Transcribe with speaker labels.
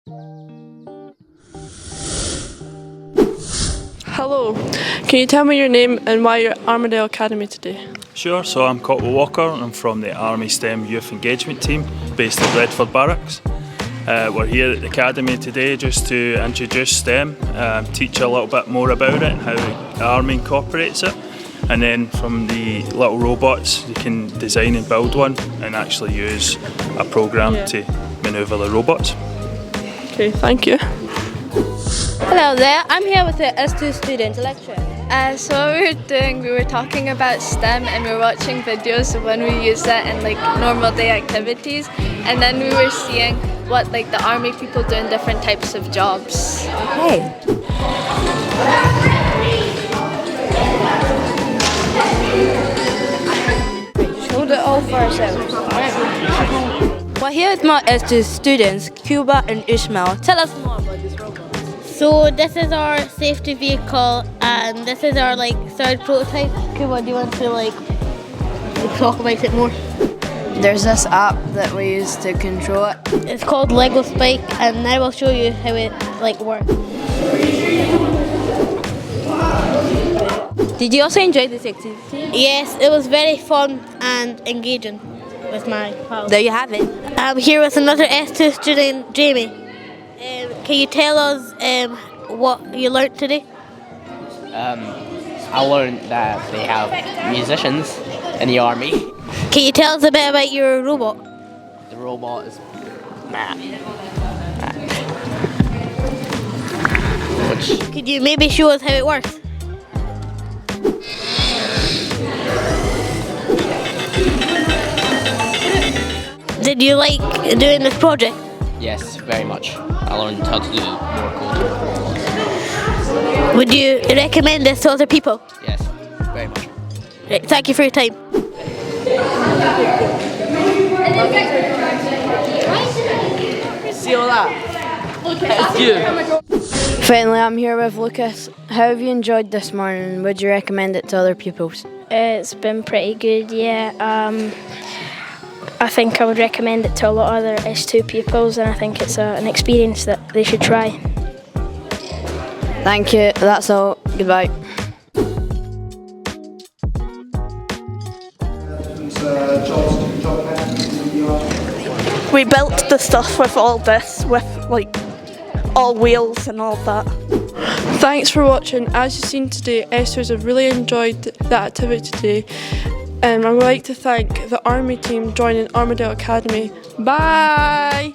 Speaker 1: Hello, can you tell me your name and why you're at Armadale Academy today?
Speaker 2: Sure, so I'm Cotwell Walker and I'm from the Army STEM Youth Engagement Team based at Redford Barracks. We're here at the Academy today just to introduce STEM, teach you a little bit more about it and how the Army incorporates it. And then from the little robots, you can design and build one and actually use a program to manoeuvre the robots.
Speaker 1: Okay, thank you.
Speaker 3: Hello there, I'm here with the S2 student lecture.
Speaker 4: So what we were doing, we were talking about STEM and we were watching videos of when we use that in like normal day activities, and then we were seeing what like the army people do in different types of jobs.
Speaker 3: Okay. Hold it all for ourselves. Well, here is my S2 students, Cuba and Ishmael. Tell us more about this robot.
Speaker 5: So this is our safety vehicle, and this is our third prototype. Cuba, do you want to talk about it more?
Speaker 4: There's this app that we use to control it.
Speaker 5: It's called Lego Spike, and I will show you how it works.
Speaker 3: Did you also enjoy this activity?
Speaker 5: Yes, it was very fun and engaging with my pals.
Speaker 3: There you have it.
Speaker 5: I'm here with another S2 student, Jamie. Can you tell us what you learnt today?
Speaker 6: I learned that they have musicians in the army.
Speaker 5: Can you tell us a bit about your robot?
Speaker 6: The robot is Matt.
Speaker 5: Could you maybe show us how it works? Did you like doing this project?
Speaker 6: Yes, very much. I learned how to do more code.
Speaker 5: Would you recommend this to other people?
Speaker 6: Yes, very much.
Speaker 5: Right, thank you for your time.
Speaker 1: See you that.
Speaker 7: Finally, I'm here with Lucas. How have you enjoyed this morning? Would you recommend it to other people?
Speaker 8: It's been pretty good, yeah. I think I would recommend it to a lot of other S2 pupils, and I think it's an experience that they should try.
Speaker 7: Thank you. That's all. Goodbye.
Speaker 1: We built the stuff with all this, with all wheels and all that. Thanks for watching. As you've seen today, S2s have really enjoyed the activity today. And I would like to thank the Army team joining Armadale Academy. Bye!